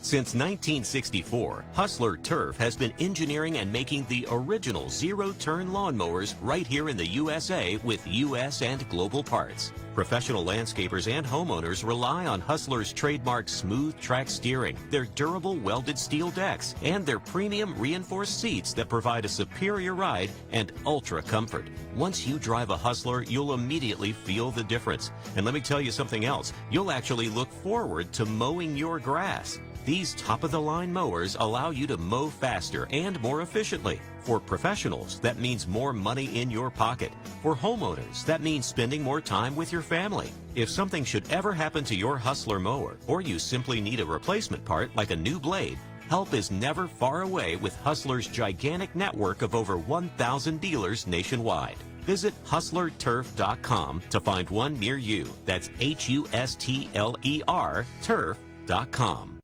Since 1964, Hustler Turf has been engineering and making the original zero-turn lawnmowers right here in the USA with U.S. and global parts. Professional landscapers and homeowners rely on Hustler's trademark smooth track steering, their durable welded steel decks, and their premium reinforced seats that provide a superior ride and ultra comfort. Once you drive a Hustler, you'll immediately feel the difference. And let me tell you something else. You'll actually look forward to mowing your grass. These top-of-the-line mowers allow you to mow faster and more efficiently. For professionals, that means more money in your pocket. For homeowners, that means spending more time with your family. If something should ever happen to your Hustler mower, or you simply need a replacement part like a new blade, help is never far away with Hustler's gigantic network of over 1,000 dealers nationwide. Visit hustlerturf.com to find one near you. That's HUSTLER turf.com.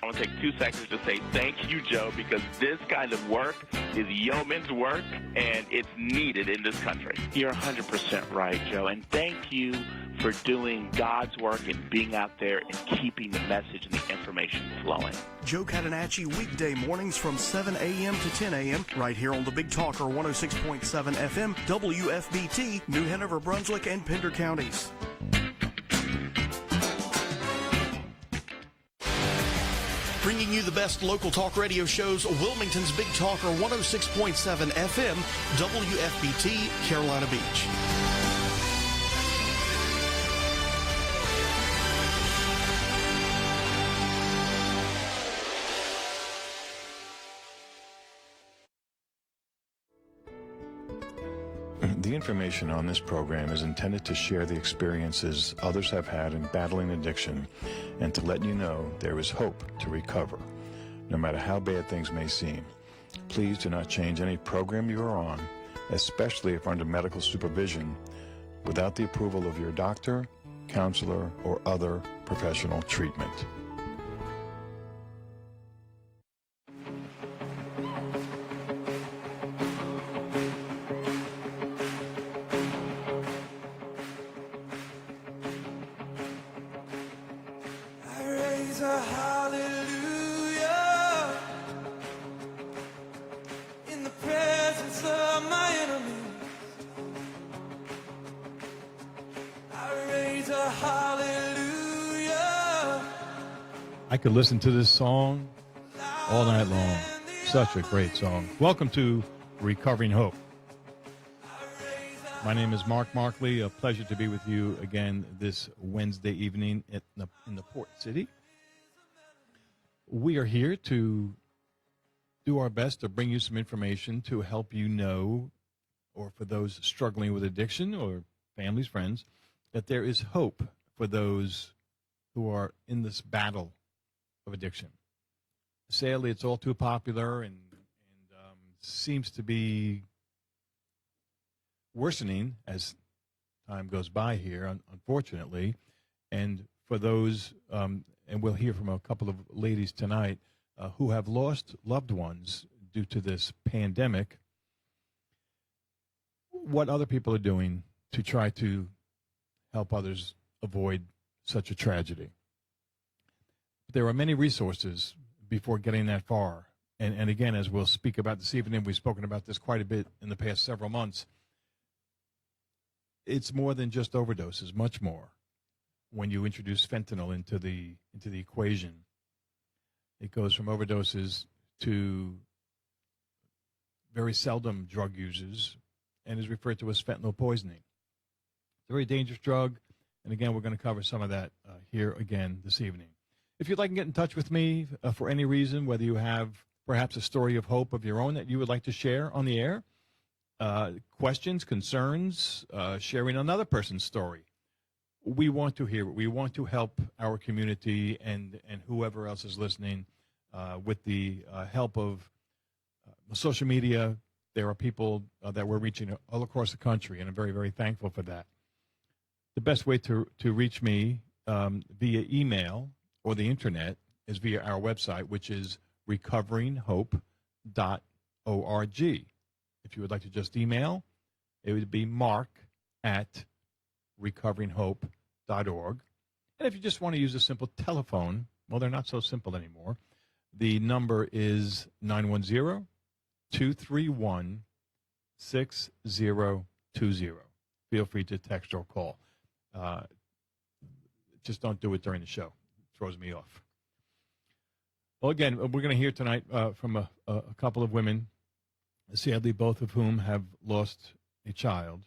I want to take 2 seconds to say thank you, Joe, because this kind of work is yeoman's work, and it's needed in this country. You're 100% right, Joe, and thank you for doing God's work and being out there and keeping the message and the information flowing. Joe Catanacci, weekday mornings from 7 a.m. to 10 a.m. right here on the Big Talker 106.7 FM, WFBT, New Hanover, Brunswick, and Pender counties. Bringing you the best local talk radio shows, Wilmington's Big Talker 106.7 FM, WFBT, Carolina Beach. The information on this program is intended to share the experiences others have had in battling addiction and to let you know there is hope to recover, no matter how bad things may seem. Please do not change any program you are on, especially if under medical supervision, without the approval of your doctor, counselor, or other professional treatment. I could listen to this song all night long. Such a great song. Welcome to Recovering Hope. My name is Marcley. A pleasure to be with you again this Wednesday evening in the Port City. We are here to do our best to bring you some information to help you know, or for those struggling with addiction or families, friends, that there is hope for those who are in this battle of addiction. Sadly, it's all too popular and seems to be worsening as time goes by here, unfortunately. And for those, and we'll hear from a couple of ladies tonight who have lost loved ones due to this pandemic, what other people are doing to try to help others avoid such a tragedy. There are many resources before getting that far. And again, as we'll speak about this evening, we've spoken about this quite a bit in the past several months. It's more than just overdoses, much more. When you introduce fentanyl into the equation, it goes from overdoses to very seldom drug users and is referred to as fentanyl poisoning. It's a very dangerous drug. And again, we're going to cover some of that here again this evening. If you'd like to get in touch with me for any reason, whether you have perhaps a story of hope of your own that you would like to share on the air, questions, concerns, sharing another person's story, we want to hear it. We want to help our community and whoever else is listening with the help of social media. There are people that we're reaching all across the country, and I'm very, very thankful for that. The best way to reach me via email or the internet is via our website, which is recoveringhope.org. If you would like to just email, it would be mark@recoveringhope.org. And if you just want to use a simple telephone, Well, they're not so simple anymore. The number is 910-231-6020. Feel free to text or call. Just don't do it during the show. It throws me off. Well, again, we're going to hear tonight from a couple of women, sadly both of whom have lost a child,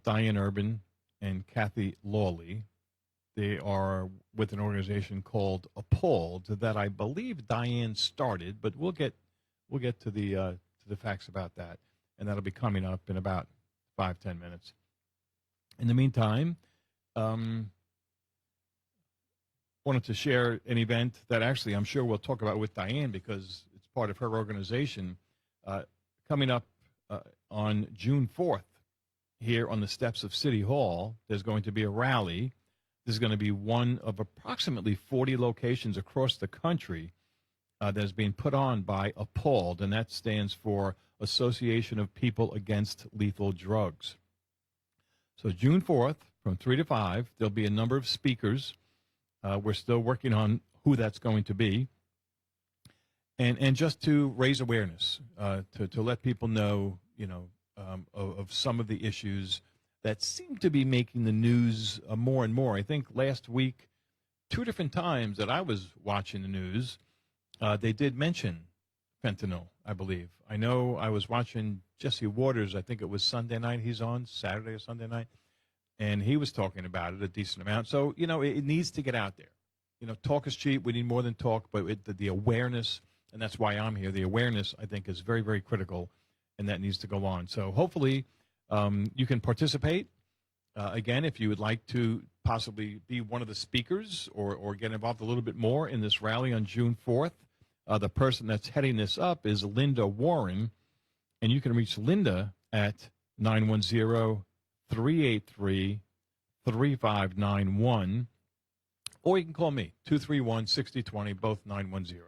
Diane Urban and Cathy Lawley. They are with an organization called APALD that I believe Diane started, but we'll get to the facts about that, and that'll be coming up in about 5-10 minutes. In the meantime, wanted to share an event that actually I'm sure we'll talk about with Diane because it's part of her organization. Coming up on June 4th here on the steps of City Hall, there's going to be a rally. This is going to be one of approximately 40 locations across the country that is being put on by APALD, and that stands for Association of People Against Lethal Drugs. So June 4th from 3 to 5, there'll be a number of speakers. We're still working on who that's going to be. And just to raise awareness, to let people know, of some of the issues that seem to be making the news more and more. I think last week, 2 different times that I was watching the news, they did mention fentanyl, I believe. I know I was watching Jesse Waters, I think it was Sunday night he's on, Saturday or Sunday night, and he was talking about it a decent amount. So, it needs to get out there. Talk is cheap. We need more than talk, but the awareness, and that's why I'm here, the awareness, I think, is very, very critical, and that needs to go on. So hopefully you can participate. Again, if you would like to possibly be one of the speakers or get involved a little bit more in this rally on June 4th, the person that's heading this up is Linda Warren, and you can reach Linda at 910-383-3591, or you can call me, 231-6020, both 910.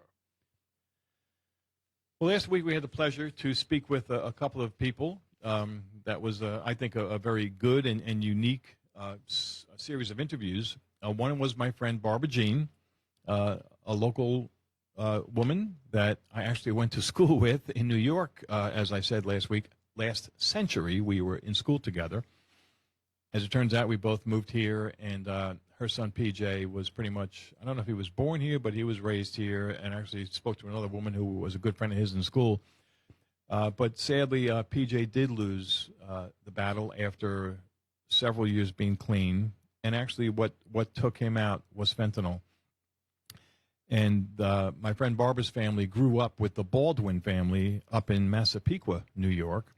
Well, last week we had the pleasure to speak with a couple of people. That was, I think, a very good and unique series of interviews. One was my friend Barbara Jean, a local woman that I actually went to school with in New York. As I said last century, we were in school together. As it turns out, we both moved here, and her son PJ was pretty much, I don't know if he was born here, but he was raised here, and actually spoke to another woman who was a good friend of his in school. But sadly, PJ did lose the battle after several years being clean, and actually what took him out was fentanyl. And my friend Barbara's family grew up with the Baldwin family up in Massapequa, New York.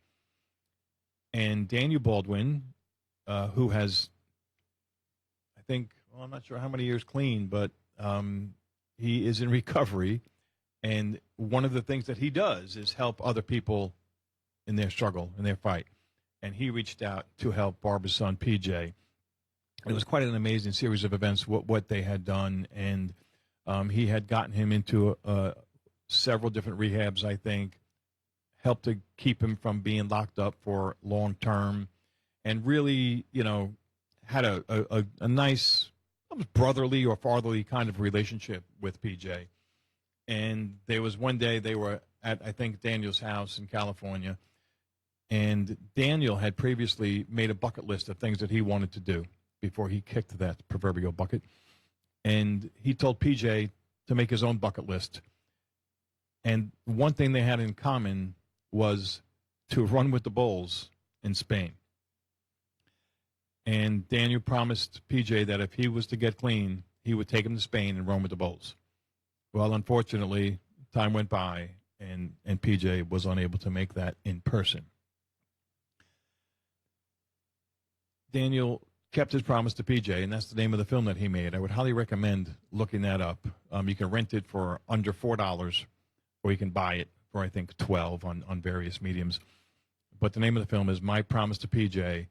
And Daniel Baldwin, who has, I think, I'm not sure how many years clean, but he is in recovery. And one of the things that he does is help other people in their struggle, in their fight. And he reached out to help Barbara's son, PJ. It was quite an amazing series of events, what they had done. And he had gotten him into several different rehabs, I think, helped to keep him from being locked up for long term, and really, had a nice, almost brotherly or fatherly kind of relationship with PJ. And there was one day they were at, I think, Daniel's house in California, and Daniel had previously made a bucket list of things that he wanted to do before he kicked that proverbial bucket. And he told PJ to make his own bucket list. And one thing they had in common was to run with the bulls in Spain. And Daniel promised PJ that if he was to get clean, he would take him to Spain and run with the bulls. Well, unfortunately, time went by, and PJ was unable to make that in person. Daniel kept his promise to PJ, and that's the name of the film that he made. I would highly recommend looking that up. You can rent it for under $4, or you can buy it for, I think, $12 on various mediums. But the name of the film is My Promise to PJ,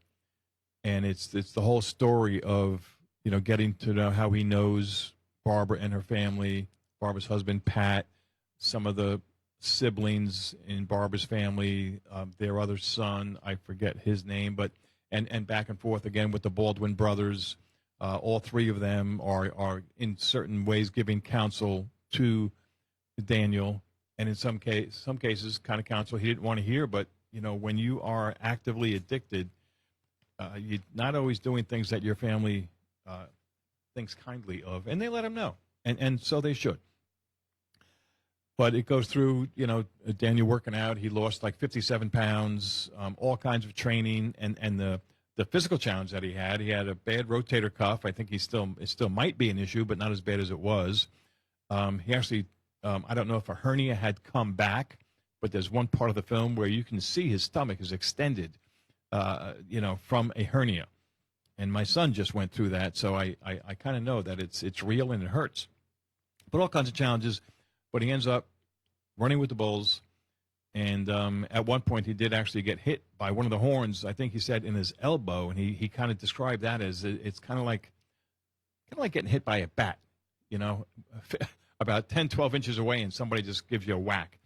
and it's the whole story of, getting to know how he knows Barbara and her family, Barbara's husband, Pat, some of the siblings in Barbara's family, their other son, I forget his name, but and back and forth again with the Baldwin brothers, All three of them are in certain ways giving counsel to Daniel, and in some cases, kind of counsel he didn't want to hear. But when you are actively addicted, you're not always doing things that your family thinks kindly of, and they let him know, and so they should. But it goes through, Daniel working out. He lost like 57 pounds, all kinds of training, and the physical challenge that he had a bad rotator cuff. I think it still might be an issue, but not as bad as it was. He actually, I don't know if a hernia had come back, but there's one part of the film where you can see his stomach is extended, from a hernia. And my son just went through that, so I kind of know that it's real and it hurts. But all kinds of challenges. But he ends up running with the Bulls, and at one point he did actually get hit by one of the horns. I think he said in his elbow, and he kind of described that as it's kind of like getting hit by a bat, about 10, 12 inches away, and somebody just gives you a whack.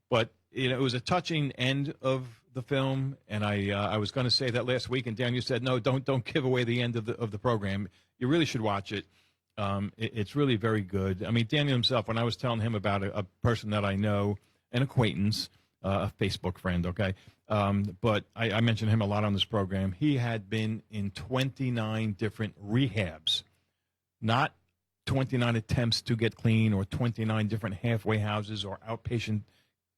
But it was a touching end of the film, and I was going to say that last week, and Daniel said, no, don't give away the end of the program. You really should watch it. It's really very good. I mean, Daniel himself, when I was telling him about a person that I know, an acquaintance, a Facebook friend, okay, but I mentioned him a lot on this program. He had been in 29 different rehabs, not 29 attempts to get clean or 29 different halfway houses or outpatient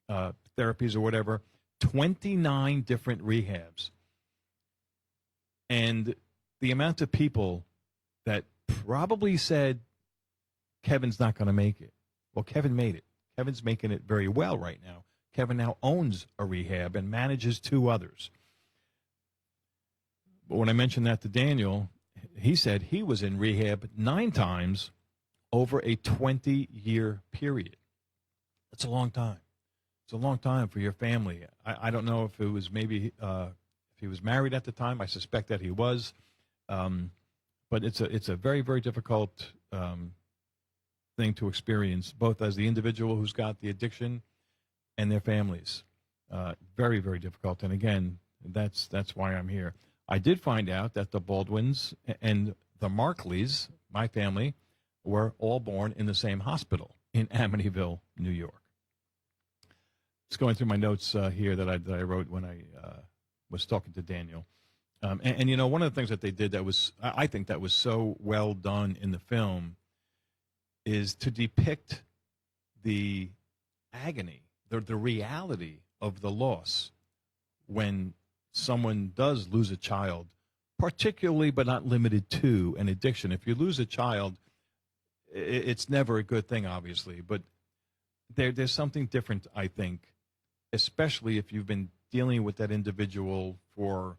therapies or whatever, 29 different rehabs. And the amount of people that probably said, Kevin's not going to make it. Well, Kevin made it. Kevin's making it very well right now. Kevin now owns a rehab and manages 2 others. But when I mentioned that to Daniel, he said he was in rehab 9 times over a 20-year period. That's a long time. It's a long time for your family. I don't know if it was maybe if he was married at the time. I suspect that he was. But it's a very, very difficult thing to experience, both as the individual who's got the addiction and their families. Very, very difficult. And again, that's why I'm here. I did find out that the Baldwins and the Marcleys, my family, were all born in the same hospital in Amityville, New York. Just going through my notes here that I wrote when I was talking to Daniel. And one of the things that they did that was, I think that was so well done in the film is to depict the agony, the reality of the loss when someone does lose a child, particularly but not limited to an addiction. If you lose a child, it's never a good thing, obviously, but there's something different, I think, especially if you've been dealing with that individual for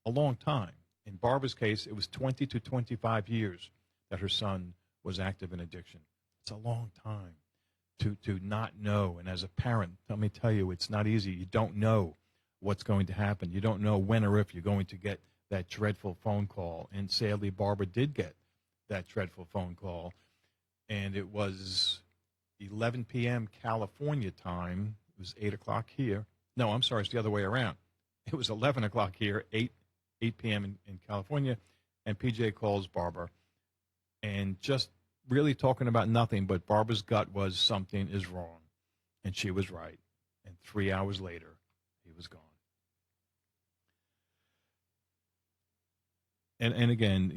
a long time. In Barbara's case, it was 20 to 25 years that her son was active in addiction. It's a long time to not know. And as a parent, let me tell you, it's not easy. You don't know what's going to happen. You don't know when or if you're going to get that dreadful phone call. And sadly, Barbara did get that dreadful phone call. And it was 11 p.m. California time. It was 8 o'clock here. No, I'm sorry, it's the other way around. It was 11 o'clock here, 8 p.m. in California, and PJ calls Barbara, and just really talking about nothing, but Barbara's gut was something is wrong, and she was right. And 3 hours later, he was gone. And again,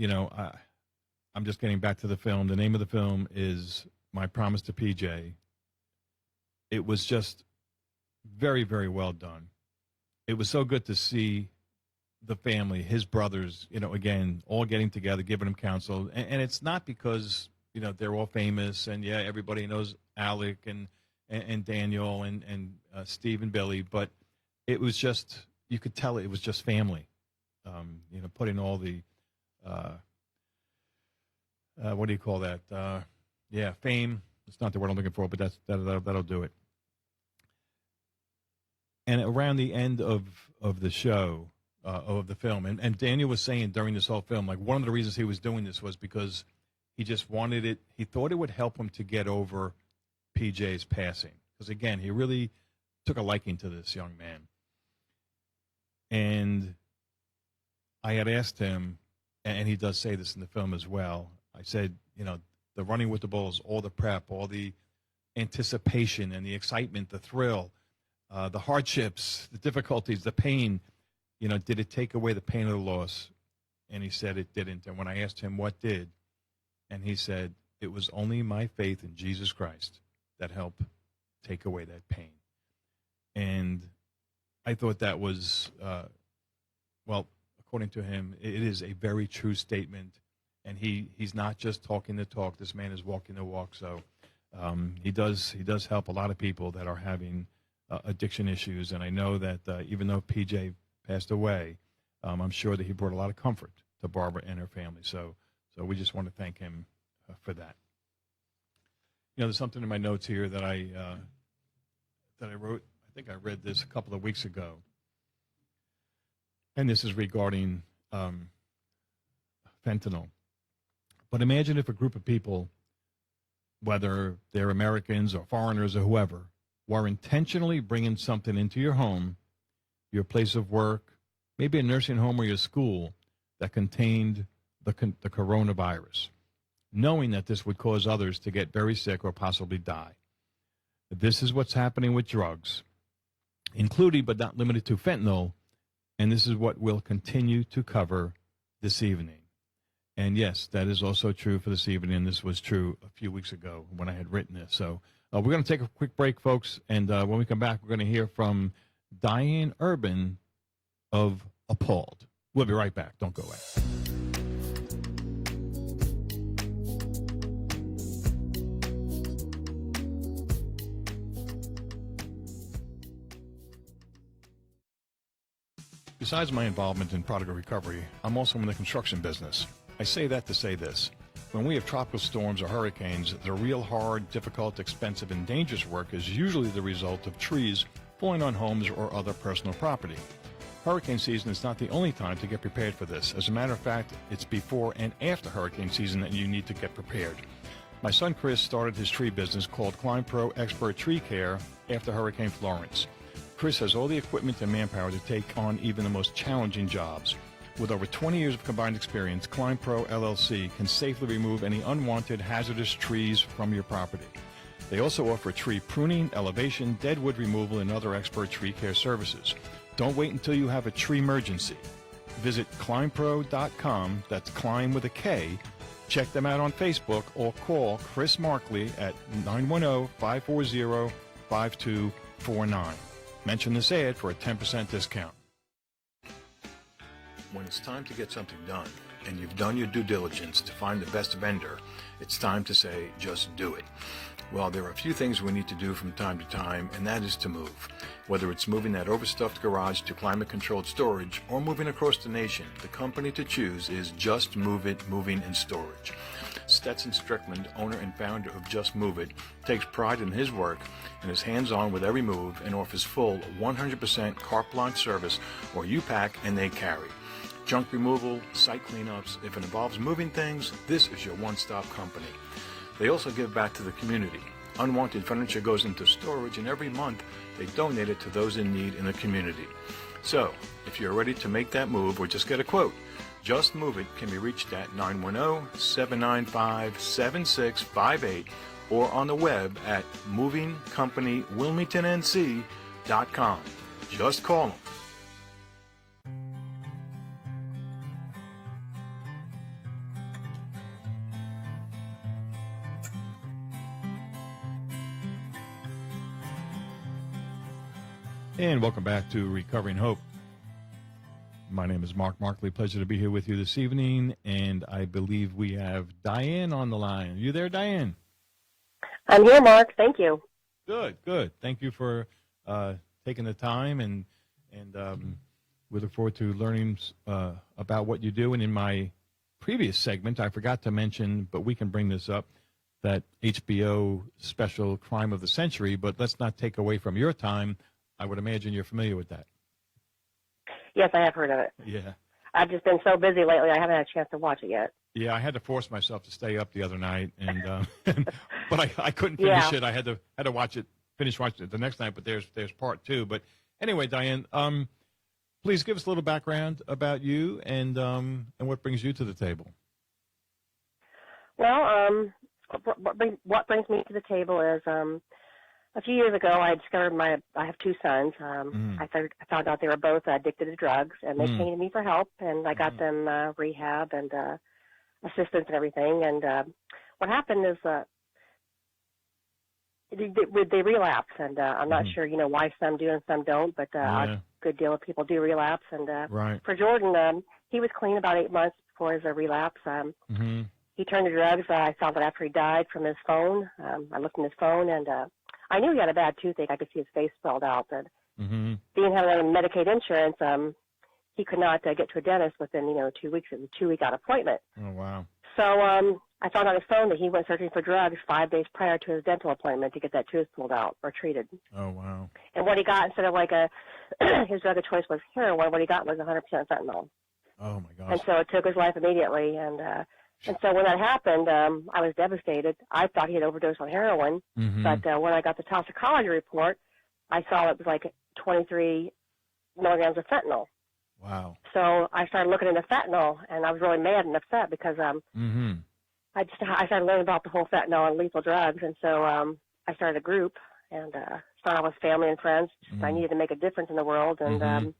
I'm just getting back to the film. The name of the film is My Promise to PJ. It was just very, very well done. It was so good to see the family, his brothers, again, all getting together, giving him counsel. And it's not because, they're all famous and, yeah, everybody knows Alec and Daniel and Steve and Billy, but it was just, you could tell it was just family, putting all the, what do you call that? Fame. It's not the word I'm looking for, but that'll do it. And around the end of the show, of the film, and Daniel was saying during this whole film, like one of the reasons he was doing this was because he just wanted it. He thought it would help him to get over PJ's passing. Because again, he really took a liking to this young man. And I had asked him, and he does say this in the film as well. I said, the running with the bulls, all the prep, all the anticipation and the excitement, the thrill, the hardships, the difficulties, the pain, did it take away the pain of the loss? And he said it didn't. And when I asked him what did, and he said, it was only my faith in Jesus Christ that helped take away that pain. And I thought that was, according to him, it is a very true statement. And he's not just talking the talk. This man is walking the walk. So he does help a lot of people that are having addiction issues. And I know that even though PJ passed away, I'm sure that he brought a lot of comfort to Barbara and her family. So we just want to thank him for that. There's something in my notes here that I wrote. I think I read this a couple of weeks ago. And this is regarding fentanyl. But imagine if a group of people, whether they're Americans or foreigners or whoever, were intentionally bringing something into your home, your place of work, maybe a nursing home or your school that contained the coronavirus, knowing that this would cause others to get very sick or possibly die. This is what's happening with drugs, including but not limited to fentanyl, and this is what we'll continue to cover this evening. And yes, that is also true for this evening, and this was true a few weeks ago when I had written this. So we're going to take a quick break, folks, and when we come back, we're going to hear from Diane Urban of APALD. We'll be right back. Don't go away. Besides my involvement in Prodigal recovery, I'm also in the construction business. I say that to say this. When we have tropical storms or hurricanes, the real hard, difficult, expensive, and dangerous work is usually the result of trees falling on homes or other personal property. Hurricane season is not the only time to get prepared for this. As a matter of fact, it's before and after hurricane season that you need to get prepared. My son Chris started his tree business called Climb Pro Expert Tree Care after Hurricane Florence. Chris has all the equipment and manpower to take on even the most challenging jobs. With over 20 years of combined experience, Climb Pro LLC can safely remove any unwanted hazardous trees from your property. They also offer tree pruning, elevation, dead wood removal, and other expert tree care services. Don't wait until you have a tree emergency. Visit climbpro.com, that's climb with a K. Check them out on Facebook or call Chris Marcley at 910-540-5249. Mention this ad for a 10% discount. When it's time to get something done, and you've done your due diligence to find the best vendor, it's time to say, just do it. Well, there are a few things we need to do from time to time, and that is to move. Whether it's moving that overstuffed garage to climate-controlled storage or moving across the nation, the company to choose is Just Move It Moving and Storage. Stetson Strickland, owner and founder of Just Move It, takes pride in his work and is hands-on with every move and offers full 100% carte blanche service where you pack and they carry. Junk removal, site cleanups, if it involves moving things, this is your one-stop company. They also give back to the community. Unwanted furniture goes into storage, and every month they donate it to those in need in the community. So, if you're ready to make that move or just get a quote, Just Move It can be reached at 910-795-7658 or on the web at movingcompanywilmingtonnc.com. Just call them. And welcome back to Recovering Hope. My name is Mark Marcley. Pleasure to be here with you this evening. And I believe we have Diane on the line. Are you there, Diane? I'm here, Mark. Thank you. Good, good. Thank you for taking the time. And we look forward to learning about what you do. And in my previous segment, I forgot to mention, but we can bring this up, that HBO special Crime of the Century. But let's not take away from your time. I would imagine you're familiar with that. Yes, I have heard of it. Yeah. I've just been so busy lately, I haven't had a chance to watch it yet. Yeah, I had to force myself to stay up the other night, and but I couldn't finish it. I had to watch it, finish watching it the next night. But there's part two. But anyway, Diane, please give us a little background about you and what brings you to the table. Well, what brings me to the table is a few years ago I discovered I have two sons. I found out they were both addicted to drugs, and they came to me for help, and I got them rehab and assistance and everything. And what happened is they relapse, and I'm not sure, why some do and some don't, but a good deal of people do relapse. And for Jordan, he was clean about 8 months before his relapse. He turned to drugs. I found out after he died from his phone. I looked in his phone, and I knew he had a bad toothache. I could see his face spelled out. But being having Medicaid insurance, he could not get to a dentist within 2 weeks. It was a 2-week out appointment. Oh, wow. So I found on his phone that he went searching for drugs 5 days prior to his dental appointment to get that tooth pulled out or treated. Oh, wow. And what he got, instead of his drug of choice was heroin, what he got was 100% fentanyl. Oh, my gosh. And so it took his life immediately. And so when that happened, I was devastated. I thought he had overdosed on heroin, but when I got the toxicology report, I saw it was 23 milligrams of fentanyl. Wow. So I started looking into fentanyl, and I was really mad and upset because I started learning about the whole fentanyl and lethal drugs, and so I started a group and started with family and friends. I needed to make a difference in the world, and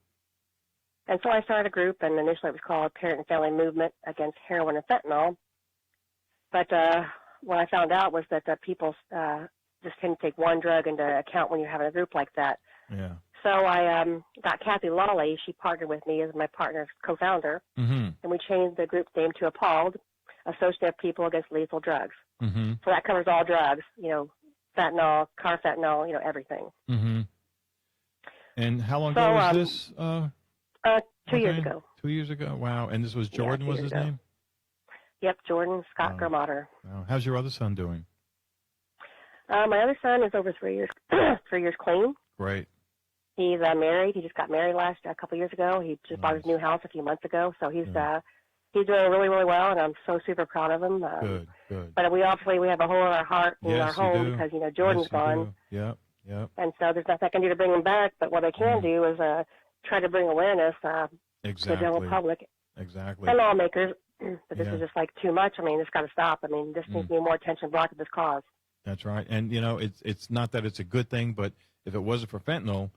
so I started a group, and initially it was called Parent and Family Movement Against Heroin and Fentanyl. But what I found out was that people just tend to take one drug into account when you're having a group like that. Yeah. So I got Cathy Lawley. She partnered with me as my partner's co-founder, and we changed the group's name to APALD, Association of People Against Lethal Drugs. So that covers all drugs, fentanyl, carfentanil, everything. And how long ago was this? 2 years ago. 2 years ago? Wow. And this was Jordan, was his name? Yep, Jordan Scott Germater. Wow. How's your other son doing? My other son is over 3 years, 3 years clean. Great. He's married. He just got married a couple years ago. He just bought his new house a few months ago. So he's doing really, really well, and I'm so super proud of him. Good. But we have a hole in our heart in our home because Jordan's gone. Yep. And so there's nothing I can do to bring him back. But what I can do is try to bring awareness to the general public and lawmakers. But this is just too much. I mean, it's got to stop. I mean, this needs to be more attention brought to this cause. That's right. And it's not that it's a good thing, but if it wasn't for fentanyl,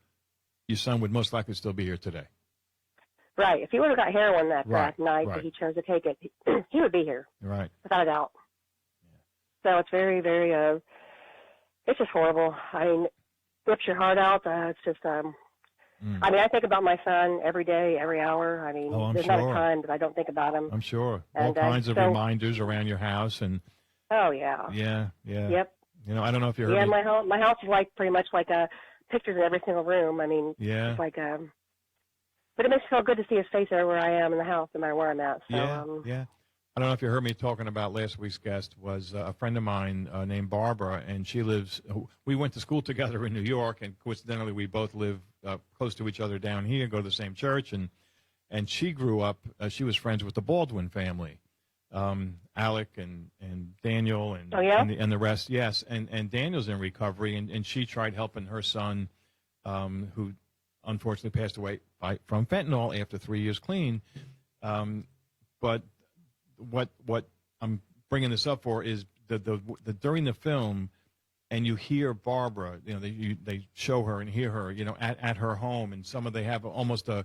your son would most likely still be here today. Right. If he would have got heroin that night that he chose to take it, he would be here. Right. Without a doubt. Yeah. So it's very, very, it's just horrible. I mean, rips your heart out. It's just, I mean, I think about my son every day, every hour. I mean, there's not a time that I don't think about him. I'm sure. All kinds of reminders around your house. And oh, yeah. Yeah. Yep. I don't know if you heard me. Yeah, my house is pretty much pictures in every single room. I mean, it's but it makes me feel good to see his face everywhere I am in the house, no matter where I'm at. So, yeah. I don't know if you heard me talking about last week's guest was a friend of mine named Barbara, and we went to school together in New York, and coincidentally we both live close to each other down here, go to the same church, and she grew up, she was friends with the Baldwin family, Alec and Daniel and the rest, yes, and Daniel's in recovery, and she tried helping her son, who unfortunately passed away from fentanyl after 3 years clean, but what I'm bringing this up for is the during the film, and you hear Barbara, they show her and hear her, at her home, and they have almost a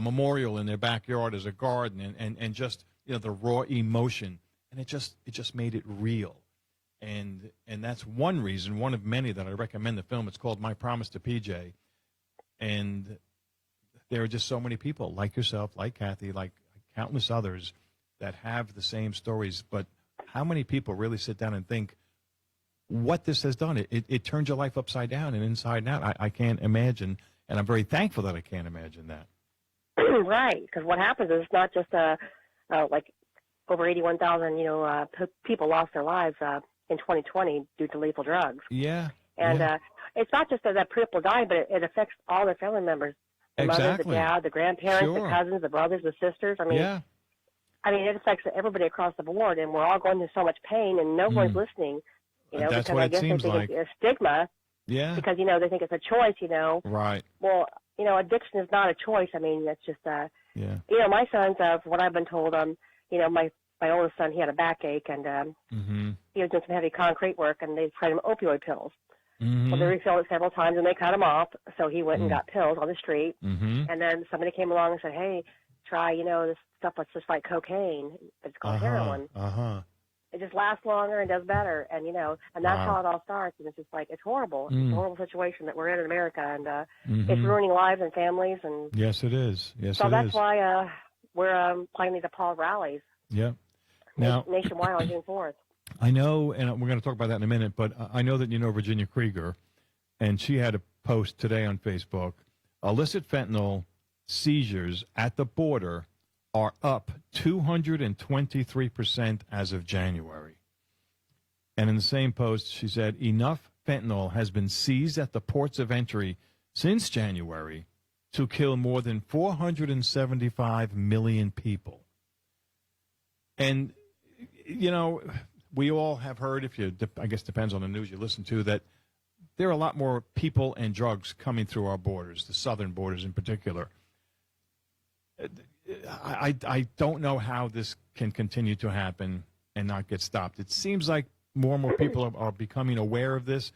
memorial in their backyard as a garden, and just the raw emotion, and it just made it real, and that's one reason, one of many that I recommend the film. It's called My Promise to PJ, and there are just so many people like yourself, like Cathy, like countless others that have the same stories, but how many people really sit down and think what this has done? It turned your life upside down and inside out. I can't imagine, and I'm very thankful that I can't imagine that. Right, because what happens is it's not just over 81,000 people lost their lives in 2020 due to lethal drugs. Yeah, and it's not just that people die, but it affects all their family members. The mother, the dad, the grandparents, the cousins, the brothers, the sisters. I mean, it affects everybody across the board, and we're all going through so much pain, and no one's listening. That's because what I guess it seems like. A stigma. Yeah. Because, they think it's a choice, Right. Well, addiction is not a choice. I mean, it's just, Yeah. My son's, from what I've been told, my oldest son, he had a backache, and he was doing some heavy concrete work, and they tried him opioid pills. Well, they refilled it several times, and they cut him off, so he went and got pills on the street. And then somebody came along and said, hey, try, this stuff that's just like cocaine. It's called heroin. It just lasts longer and does better, and, and that's how it all starts, and it's just like, it's horrible. It's a horrible situation that we're in America, and it's ruining lives and families. And yes, it is. Yes, so it that's is. why we're planning these APALD rallies. Yeah. Now, nationwide on June 4th. I know, and we're going to talk about that in a minute, but I know that you know Virginia Krieger, and she had a post today on Facebook. Illicit fentanyl seizures at the border are up 223% as of January. And in the same post, she said, enough fentanyl has been seized at the ports of entry since January to kill more than 475 million people. And, we all have heard, I guess depends on the news you listen to, that there are a lot more people and drugs coming through our borders, the southern borders in particular. I don't know how this can continue to happen and not get stopped. It seems like more and more people are becoming aware of this,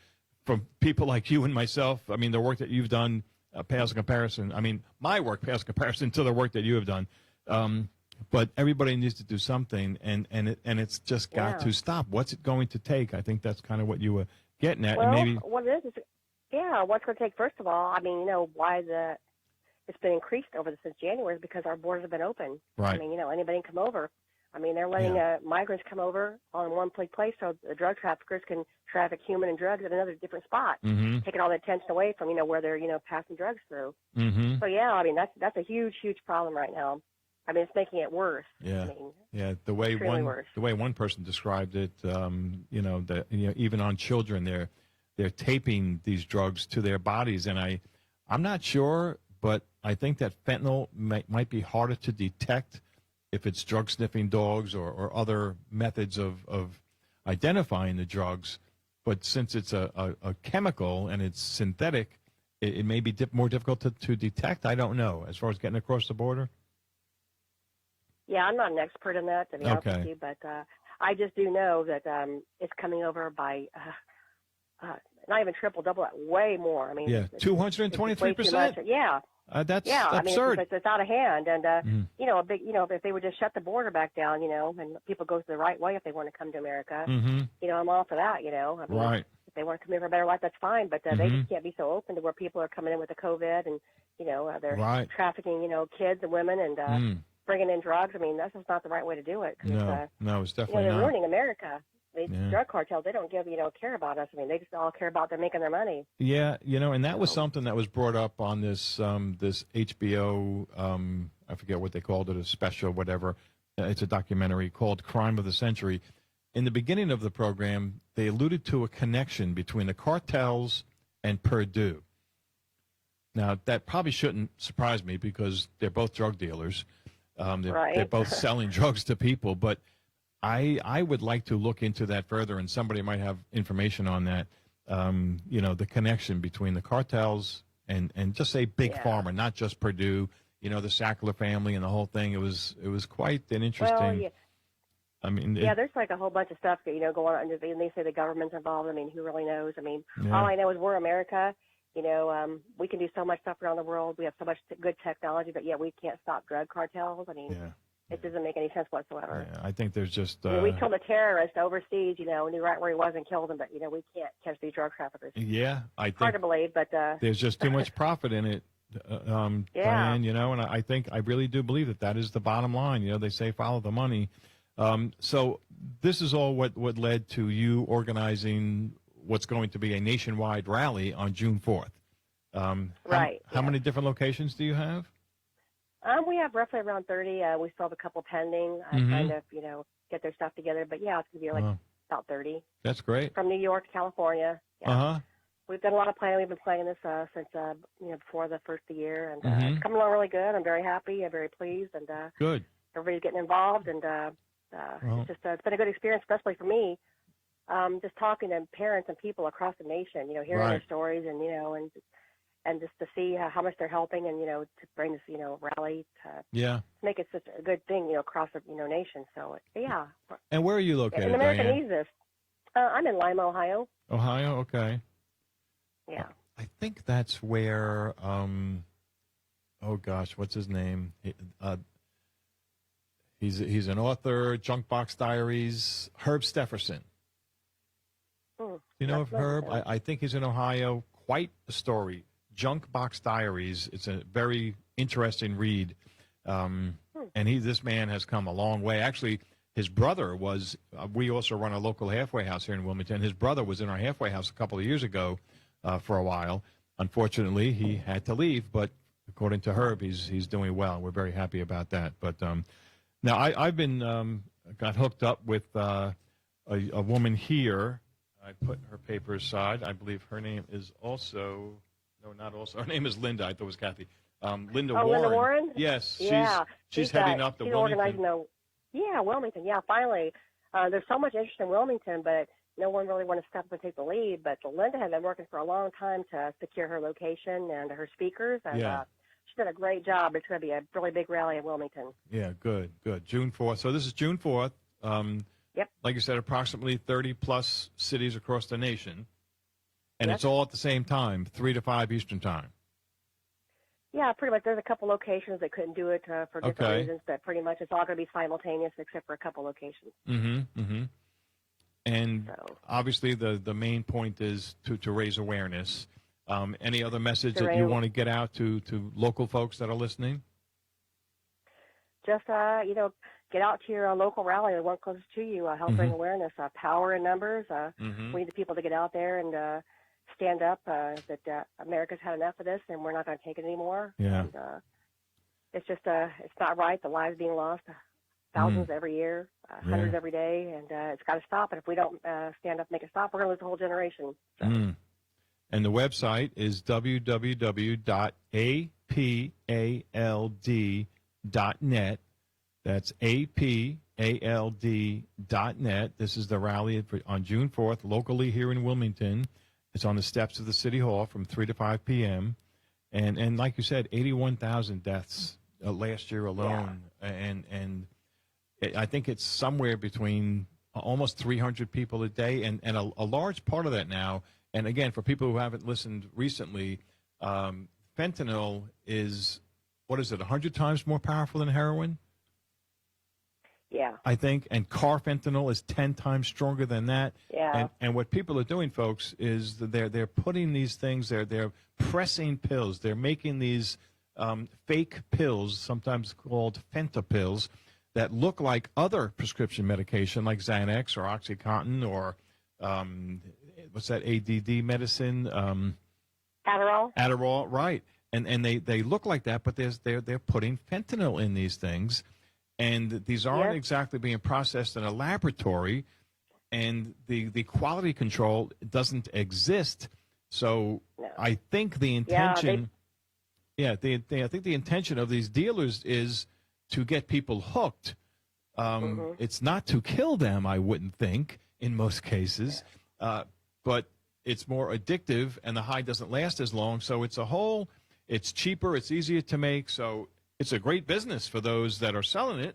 from people like you and myself. I mean, the work that you've done pales in comparison. I mean, my work pales in comparison to the work that you have done. But everybody needs to do something, and it's just got to stop. What's it going to take? I think that's kind of what you were getting at. Well, and maybe what it is, what's going to take, first of all, I mean, why it's been increased since January is because our borders have been open. Right. I mean, anybody can come over. I mean, they're letting migrants come over on one place so the drug traffickers can traffic human and drugs at another different spot, taking all the attention away from, where they're, passing drugs through. So, I mean, that's a huge, huge problem right now. I mean, it's making it worse. Yeah, I mean, the way worse. one person described it, even on children, they're taping these drugs to their bodies, and I'm not sure, but I think that fentanyl might be harder to detect if it's drug sniffing dogs or other methods of identifying the drugs. But since it's a chemical and it's synthetic, it may be more difficult to detect. I don't know, as far as getting across the border. Yeah, I'm not an expert in that, to be honest with you, but I just do know that it's coming over by not even triple, double, way more. I mean, 223%. Yeah. That's I absurd. mean, it's out of hand, and if they would just shut the border back down, and people go the right way if they want to come to America, I'm all for that. I mean, right. If they want to come here for a better life, that's fine, but they just can't be so open to where people are coming in with the COVID, and they're trafficking, kids and women, and bringing in drugs. I mean, that's just not the right way to do it. No, it's definitely they're not. ruining America. These drug cartels, they don't care about us. I mean, they just all care about them making their money. Yeah, and that was something that was brought up on this this HBO, I forget what they called it, a special, whatever. It's a documentary called Crime of the Century. In the beginning of the program, they alluded to a connection between the cartels and Purdue. Now, that probably shouldn't surprise me because they're both drug dealers. They're both selling drugs to people, but I would like to look into that further, and somebody might have information on that. The connection between the cartels and just say Big Pharma, not just Purdue. The Sackler family and the whole thing. It was quite an interesting. Well, yeah. I mean, there's like a whole bunch of stuff that going on, and they say the government's involved. I mean, who really knows? I mean, all I know is we're America. We can do so much stuff around the world. We have so much good technology, but yet we can't stop drug cartels. I mean, it doesn't make any sense whatsoever. Yeah, I think there's just... we killed a terrorist overseas, knew right where he was and killed him, but, we can't catch these drug traffickers. Yeah, I think... Hard to believe, but... there's just too much profit in it, Diane, and I really do believe that is the bottom line. They say follow the money. So this is all what led to you organizing what's going to be a nationwide rally on June 4th. Right. How many different locations do you have? We have roughly around 30. We still have a couple pending, trying to, get their stuff together. But, it's going to be about 30. That's great. From New York to California. Yeah. We've done a lot of planning. We've been planning this since, before the first of the year. And it's coming along really good. I'm very happy. I'm very pleased. And good. Everybody's getting involved. And it's been a good experience, especially for me. just talking to parents and people across the nation, hearing their stories and, and just to see how much they're helping and, to bring this, rally to make it such a good thing, across the, nation. So, yeah. And where are you located, and America Diane? needs this. I'm in Lima, Ohio. Ohio, okay. Yeah. I think that's where, oh gosh, what's his name? He's an author, Junkbox Diaries, Herb Stefferson. Do you know of Herb? I think he's in Ohio. Quite a story. Junkbox Diaries. It's a very interesting read. And this man has come a long way. Actually, his brother was, we also run a local halfway house here in Wilmington. His brother was in our halfway house a couple of years ago for a while. Unfortunately, he had to leave, but according to Herb, he's doing well. We're very happy about that. But now I've been got hooked up with a woman here. I put her paper aside. I believe her name is also, no, not also. Her name is Linda. I thought it was Kathy. Linda Warren. Linda Warren? Yes. Yeah. She's heading up the Wilmington. Organizing Wilmington. Yeah, finally. There's so much interest in Wilmington, but no one really wanted to step up and take the lead. But Linda had been working for a long time to secure her location and her speakers. And she did a great job. It's going to be a really big rally in Wilmington. Yeah, good. June 4th. So this is June 4th. Yep. Like you said, approximately 30-plus cities across the nation. And it's all at the same time, 3 to 5 Eastern time. Yeah, pretty much. There's a couple locations that couldn't do it for different reasons, but pretty much it's all going to be simultaneous except for a couple locations. And obviously the main point is to raise awareness. Any other message that you want to get out to local folks that are listening? Just, get out to your local rally, the one closest to you, help bring awareness, power in numbers. We need the people to get out there and stand up that America's had enough of this and we're not going to take it anymore. Yeah. And, it's just, it's not right. The lives being lost, thousands every year, hundreds every day, and it's got to stop. And if we don't stand up and make it stop, we're going to lose a whole generation. So. And the website is www.apald.net. That's apald.net. This is the rally on June 4th, locally here in Wilmington. It's on the steps of the City Hall from 3 to 5 p.m. And like you said, 81,000 deaths last year alone. Yeah. And I think it's somewhere between almost 300 people a day. And a large part of that now, and again, for people who haven't listened recently, fentanyl is, 100 times more powerful than heroin? Yeah. I think, and carfentanil is 10 times stronger than that. Yeah. And what people are doing, folks, is they're putting these things, they're pressing pills. They're making these fake pills, sometimes called fentanyls, that look like other prescription medication like Xanax or OxyContin or what's that, ADD medicine? Adderall. Adderall, right. And they look like that, but they're putting fentanyl in these things. And these aren't exactly being processed in a laboratory, and the quality control doesn't exist. So I think the intention, I think the intention of these dealers is to get people hooked. It's not to kill them, I wouldn't think, in most cases, but it's more addictive, and the high doesn't last as long. So it's cheaper, it's easier to make, so it's a great business for those that are selling it,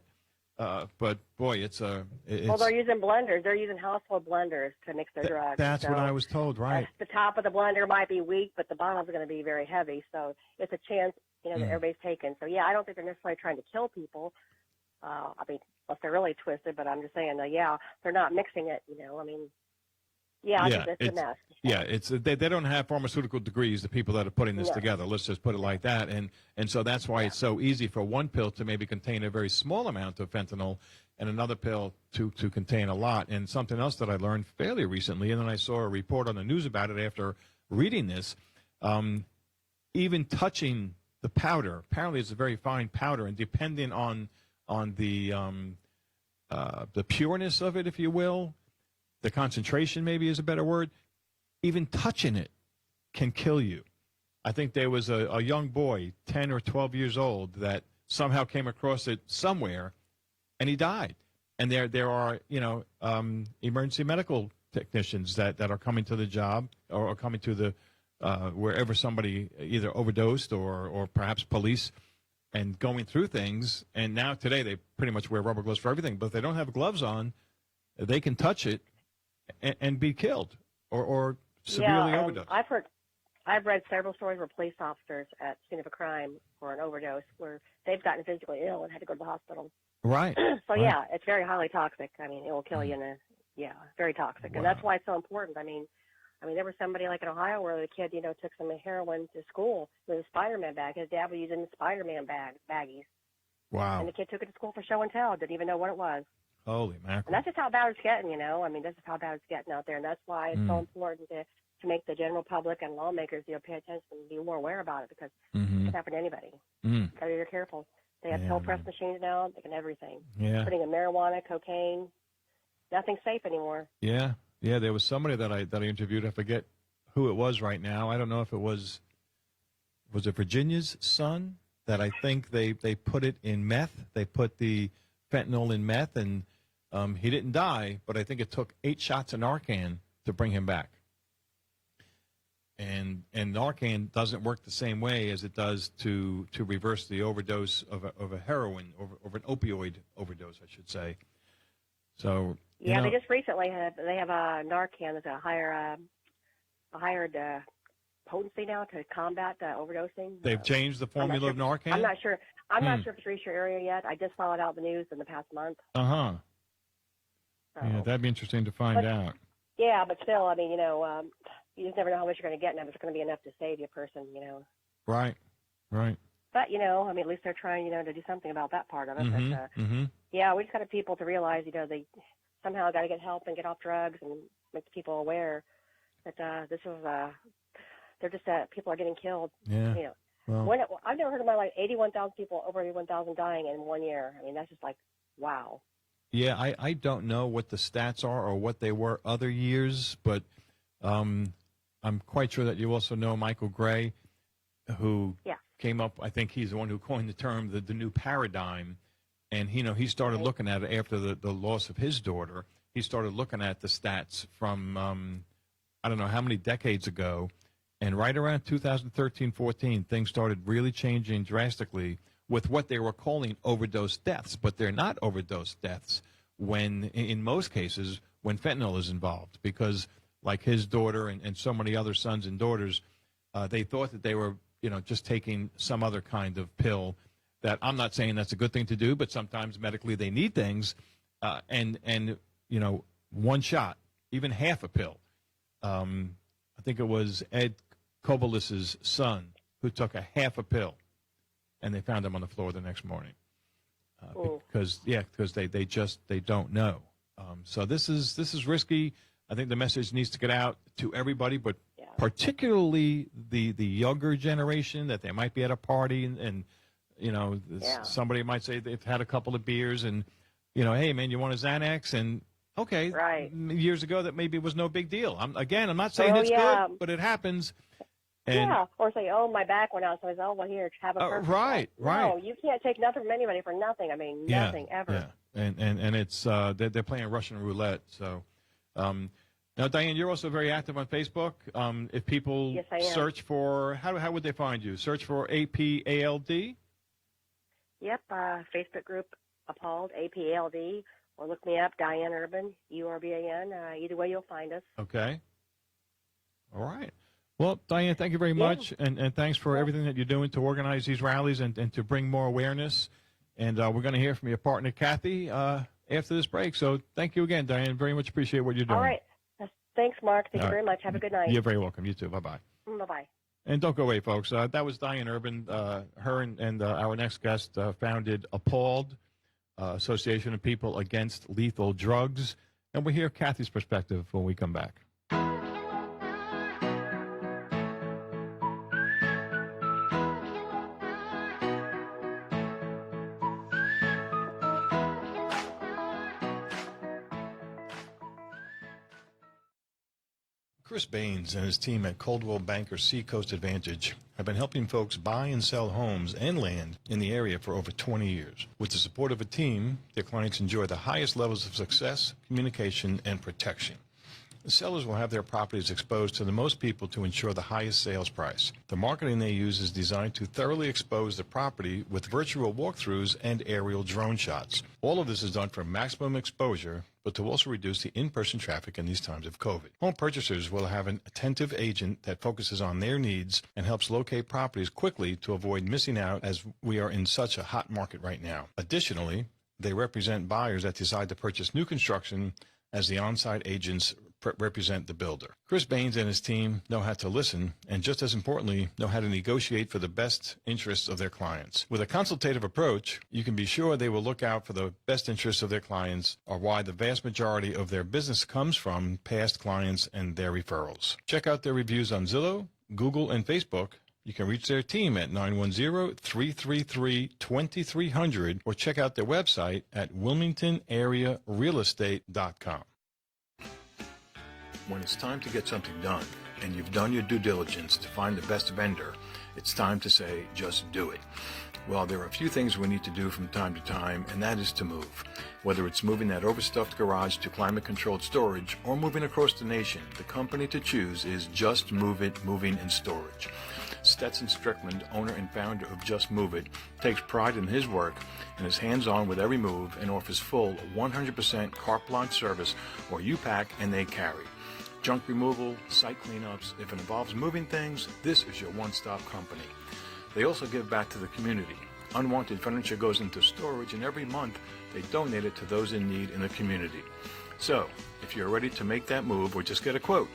but boy, well, they're using blenders. They're using household blenders to mix their drugs. That's what I was told, right? The top of the blender might be weak, but the bottom's going to be very heavy. So it's a chance, that everybody's taking. So I don't think they're necessarily trying to kill people. I mean, unless they're really twisted. But I'm just saying, they're not mixing it. I think it's a mess. Yeah, they don't have pharmaceutical degrees, the people that are putting this together. Let's just put it like that. And so that's why it's so easy for one pill to maybe contain a very small amount of fentanyl and another pill to contain a lot. And something else that I learned fairly recently, and then I saw a report on the news about it after reading this, even touching the powder, apparently it's a very fine powder, and depending on the pureness of it, if you will, the concentration maybe is a better word, even touching it can kill you. I think there was a young boy, 10 or 12 years old, that somehow came across it somewhere, and he died. And there are, emergency medical technicians that are coming to the job or coming to the wherever somebody either overdosed or perhaps police, and going through things. And now today they pretty much wear rubber gloves for everything, but if they don't have gloves on, they can touch it and be killed or severely overdose. I've read several stories where police officers at scene of a crime for an overdose where they've gotten physically ill and had to go to the hospital. Right. So yeah, it's very highly toxic. I mean, it will kill you very toxic. Wow. And that's why it's so important. I mean, there was somebody like in Ohio where the kid, took some heroin to school with a Spider-Man bag. His dad was using the Spider-Man baggies. Wow. And the kid took it to school for show and tell. Didn't even know what it was. Holy mackerel. And that's just how bad it's getting, this is how bad it's getting out there. And that's why it's so important to make the general public and lawmakers, pay attention and be more aware about it, because it can happen to anybody. Gotta be very careful. They have pill press machines now. They can everything. Yeah. Putting in marijuana, cocaine. Nothing's safe anymore. Yeah. Yeah, there was somebody that I interviewed. I forget who it was right now. I don't know if it was it Virginia's son that I think they put it in meth. They put the fentanyl in meth, and he didn't die, but I think it took 8 shots of Narcan to bring him back. And Narcan doesn't work the same way as it does to reverse the overdose of a heroin or an opioid overdose, I should say. So yeah, they just recently have a Narcan that's a higher potency now to combat overdosing. They've changed the formula of Narcan? I'm not sure. I'm not sure if it's reached your area yet. I just saw it out in the news in the past month. Uh-huh. So, yeah, that'd be interesting to find out. Yeah, but still, you just never know how much you're going to get, and if it's going to be enough to save you a person, Right. But, at least they're trying, to do something about that part of it. But, yeah, we just got to people to realize, they somehow got to get help and get off drugs and make people aware that this is, they're just, people are getting killed. Yeah. Well, I've never heard in my life 81,000 people, over 81,000 dying in 1 year. That's just like, wow. Yeah, I don't know what the stats are or what they were other years, but I'm quite sure that you also know Michael Gray, who came up, I think he's the one who coined the term, the new paradigm. And, he started looking at it after the loss of his daughter. He started looking at the stats from, I don't know how many decades ago. And right around 2013-14, things started really changing drastically with what they were calling overdose deaths. But they're not overdose deaths when, in most cases, when fentanyl is involved. Because like his daughter and so many other sons and daughters, they thought that they were, just taking some other kind of pill. That I'm not saying that's a good thing to do, but sometimes medically they need things, and one shot, even half a pill. I think it was Ed Kobelis's son who took a half a pill, and they found him on the floor the next morning because they don't know. So this is risky. I think the message needs to get out to everybody, but particularly the younger generation, that they might be at a party and somebody might say they've had a couple of beers and, hey, man, you want a Xanax? And, okay, years ago that maybe was no big deal. I'm not saying it's good, but it happens. And, or say, oh, my back went out. So I said, oh, well, here, have a person. Right. No, you can't take nothing from anybody for nothing. Nothing, ever. Yeah, and it's they're playing Russian roulette. So, now, Diane, you're also very active on Facebook. If people search for, how would they find you? Search for APALD? Yep, Facebook group APALD, APALD, or look me up, Diane Urban, URBAN. Either way, you'll find us. Okay. All right. Well, Diane, thank you very much, and thanks for everything that you're doing to organize these rallies and to bring more awareness. And we're going to hear from your partner, Cathy, after this break. So thank you again, Diane. Very much appreciate what you're doing. All right. Thanks, Mark. Thank you very much. Have a good night. You're very welcome. You too. Bye-bye. Bye-bye. And don't go away, folks. That was Diane Urban. Her and our next guest founded APALD, Association of People Against Lethal Drugs. And we'll hear Cathy's perspective when we come back. Chris Baines and his team at Coldwell Banker Seacoast Advantage have been helping folks buy and sell homes and land in the area for over 20 years. With the support of a team, their clients enjoy the highest levels of success, communication, and protection. the sellers will have their properties exposed to the most people to ensure the highest sales price. The marketing they use is designed to thoroughly expose the property with virtual walkthroughs and aerial drone shots. All of this is done for maximum exposure, but to also reduce the in-person traffic in these times of COVID. Home purchasers will have an attentive agent that focuses on their needs and helps locate properties quickly to avoid missing out, as we are in such a hot market right now. Additionally, they represent buyers that decide to purchase new construction, as the on-site agents represent the builder. Chris Baines and his team know how to listen and, just as importantly, know how to negotiate for the best interests of their clients. With a consultative approach, you can be sure they will look out for the best interests of their clients, or why the vast majority of their business comes from past clients and their referrals. Check out their reviews on Zillow, Google, and Facebook. You can reach their team at 910-333-2300 or check out their website at wilmingtonarearealestate.com. When it's time to get something done and you've done your due diligence to find the best vendor, it's time to say, just do it. Well, there are a few things we need to do from time to time, and that is to move. Whether it's moving that overstuffed garage to climate-controlled storage or moving across the nation, the company to choose is Just Move It Moving and Storage. Stetson Strickland, owner and founder of Just Move It, takes pride in his work and is hands-on with every move and offers full 100% carte blanche service, or you pack and they carry. Junk removal, site cleanups. If it involves moving things, this is your one-stop company. They also give back to the community. Unwanted furniture goes into storage, and every month they donate it to those in need in the community. So, if you're ready to make that move or just get a quote,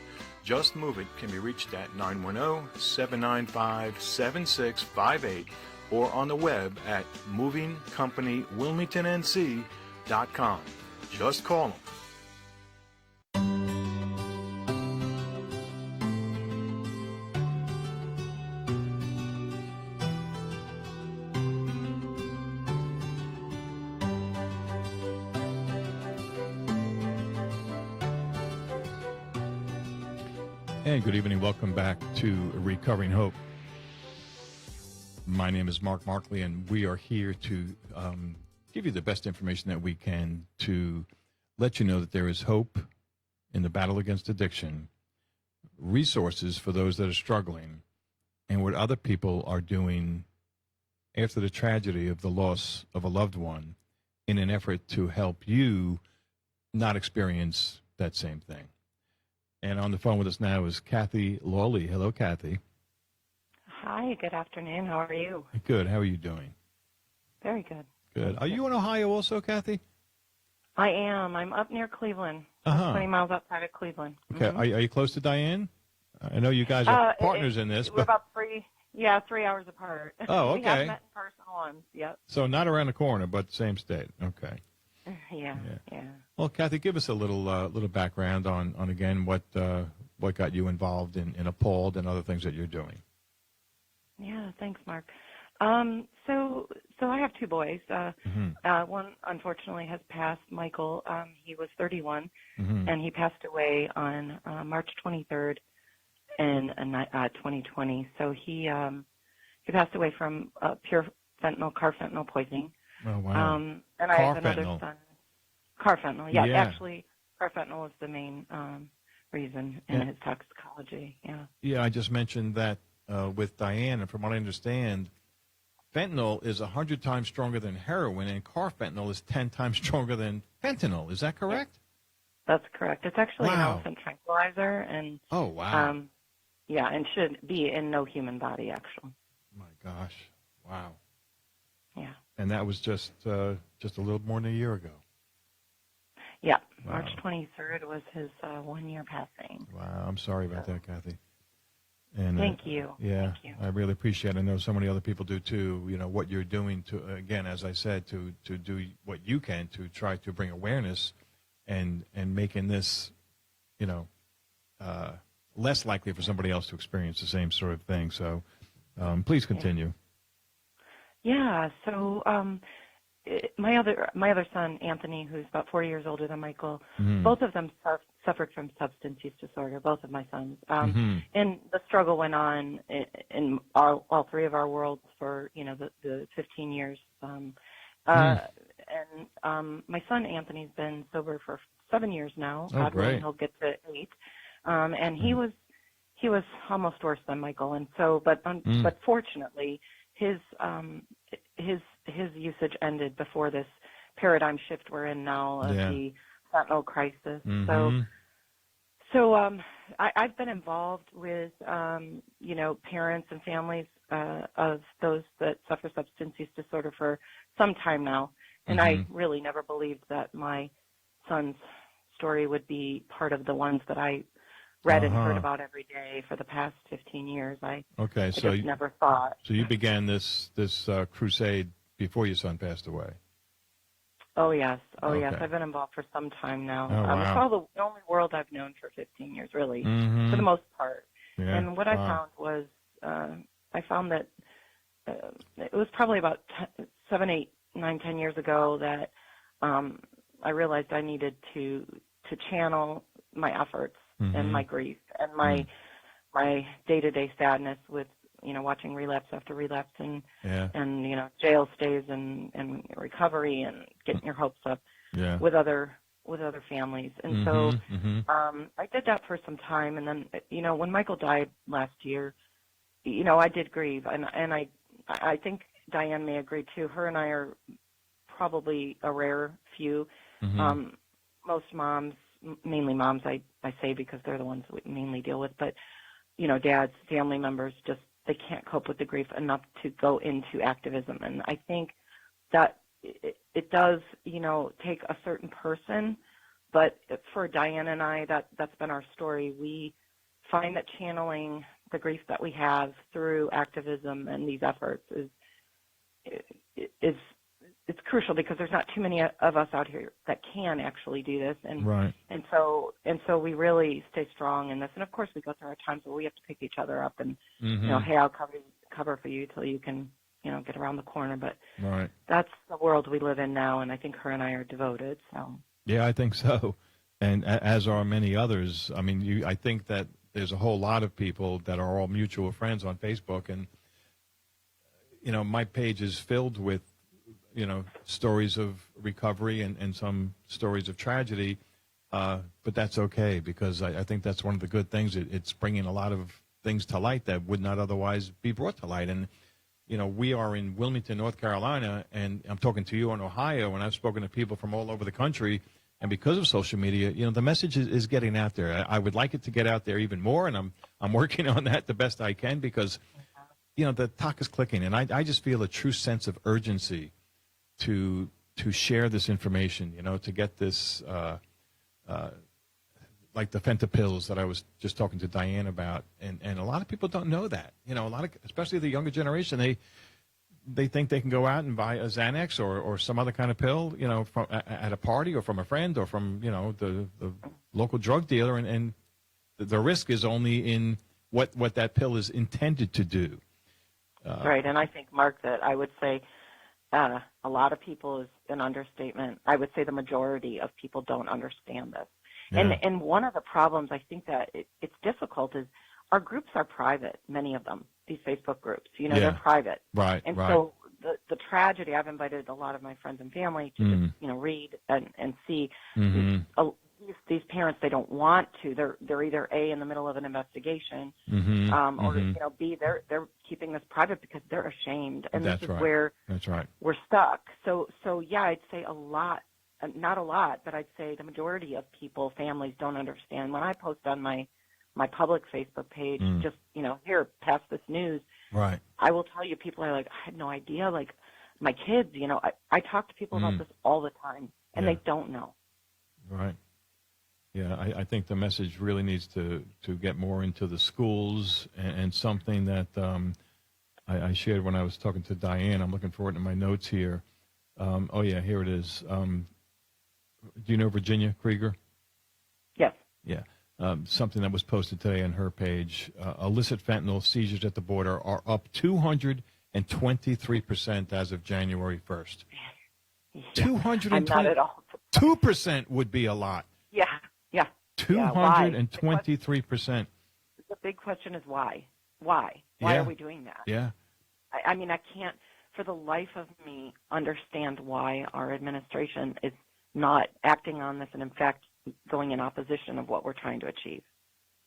Just Move It can be reached at 910-795-7658 or on the web at movingcompanywilmingtonnc.com. Just call them. And good evening. Welcome back to Recovering Hope. My name is Marcley, and we are here to give you the best information that we can to let you know that there is hope in the battle against addiction, resources for those that are struggling, and what other people are doing after the tragedy of the loss of a loved one in an effort to help you not experience that same thing. And on the phone with us now is Cathy Lawley. Hello, Cathy. Hi, good afternoon. How are you? Good. How are you doing? Very good. Good. Are you in Ohio also, Cathy? I am. I'm up near Cleveland. 20 miles outside of Cleveland. Okay. Mm-hmm. Are you close to Diane? I know you guys are partners in this. We're about 3 hours apart. Oh, okay. We have met in person once, yep. So not around the corner, but same state. Okay. Yeah. Well, Cathy, give us a little background on again what got you involved in APALD and other things that you're doing. Yeah, thanks, Mark. So I have two boys. One unfortunately has passed. Michael, he was 31, and he passed away on March 23rd in 2020. So he passed away from pure carfentanil poisoning. Oh, wow. And I have another son. Carfentanil, yeah. Actually, carfentanil is the main reason in his toxicology, yeah. Yeah, I just mentioned that with Diane, and from what I understand, fentanyl is 100 times stronger than heroin, and carfentanil is 10 times stronger than fentanyl. Is that correct? That's correct. It's actually an elephant tranquilizer, and oh, wow. And should be in no human body, actually. My gosh. Wow. Yeah. And that was just a little more than a year ago. Yeah. Wow. March 23rd was his 1 year passing. Wow. I'm sorry about that, Cathy. And Thank you. Yeah. Thank you. I really appreciate it. I know so many other people do too. You know, what you're doing to, again, as I said, to do what you can to try to bring awareness and making this, less likely for somebody else to experience the same sort of thing. So please continue. Yeah. So my other son, Anthony, who's about 4 years older than Michael, both of them suffered from substance use disorder, both of my sons. And the struggle went on in all three of our worlds for, the 15 years. And my son, Anthony's been sober for 7 years now. Oh, great. He'll get to 8. and he was almost worse than Michael. And so, but fortunately, his usage ended before this paradigm shift we're in now of the fentanyl crisis. So I've been involved with, parents and families of those that suffer substance use disorder for some time now. And I really never believed that my son's story would be part of the ones that I read and heard about every day for the past 15 years. I just never thought. So you began this crusade before your son passed away. Oh, yes. Yes. I've been involved for some time now. It's all the only world I've known for 15 years, really, for the most part. Yeah. And what I found was that it was probably about 7, 8, 9, 10 years ago that I realized I needed to channel my efforts and my grief and my day-to-day sadness with watching relapse after relapse and jail stays and recovery and getting your hopes up with other families. And so I did that for some time, and then when Michael died last year, I did grieve, and I think Diane may agree too. Her and I are probably a rare few. Most moms, mainly moms, I say because they're the ones that we mainly deal with, but dads, family members, just they can't cope with the grief enough to go into activism. And I think that it does, take a certain person, but for Diane and I, that's been our story. We find that channeling the grief that we have through activism and these efforts is crucial, because there's not too many of us out here that can actually do this, and so we really stay strong in this. And of course, we go through our times where we have to pick each other up and hey, I'll cover for you till you can get around the corner. But that's the world we live in now, and I think her and I are devoted. So yeah, I think so, and as are many others. I mean, I think that there's a whole lot of people that are all mutual friends on Facebook, and my page is filled with stories of recovery and some stories of tragedy, but that's okay, because I think that's one of the good things. It's bringing a lot of things to light that would not otherwise be brought to light. And, we are in Wilmington, North Carolina, and I'm talking to you in Ohio, and I've spoken to people from all over the country. And because of social media, the message is getting out there. I would like it to get out there even more, and I'm working on that the best I can, because, the talk is clicking, and I just feel a true sense of urgency to share this information, to get this, like the Fenta pills that I was just talking to Diane about, and a lot of people don't know that, especially the younger generation, they think they can go out and buy a Xanax or some other kind of pill, at a party or from a friend or from, the local drug dealer, and the risk is only in what that pill is intended to do. Right, and I think, Mark, that I would say a lot of people is an understatement. I would say the majority of people don't understand this. Yeah. And one of the problems I think that it's difficult is our groups are private, many of them, these Facebook groups. They're private. Right, and so the tragedy, I've invited a lot of my friends and family to just, read and see. These parents, they don't want to. They're either A, in the middle of an investigation, or B, they're keeping this private because they're ashamed, and this is where we're stuck. So yeah, I'd say a lot, not a lot, but I'd say the majority of people, families, don't understand. When I post on my public Facebook page, just here, pass this news. Right. I will tell you, people are like, I had no idea. Like my kids, I talk to people about this all the time, and they don't know. Right. Yeah, I think the message really needs to get more into the schools, and something that I shared when I was talking to Diane. I'm looking for it in my notes here. Oh, yeah, here it is. Do you know Virginia Krieger? Yes. Yeah. Something that was posted today on her page. Illicit fentanyl seizures at the border are up 223% as of January 1st. Yeah. 2%, would be a lot. Yeah. 223%. The big question is why? Why are we doing that? Yeah. I mean, I can't, for the life of me, understand why our administration is not acting on this and, in fact, going in opposition of what we're trying to achieve.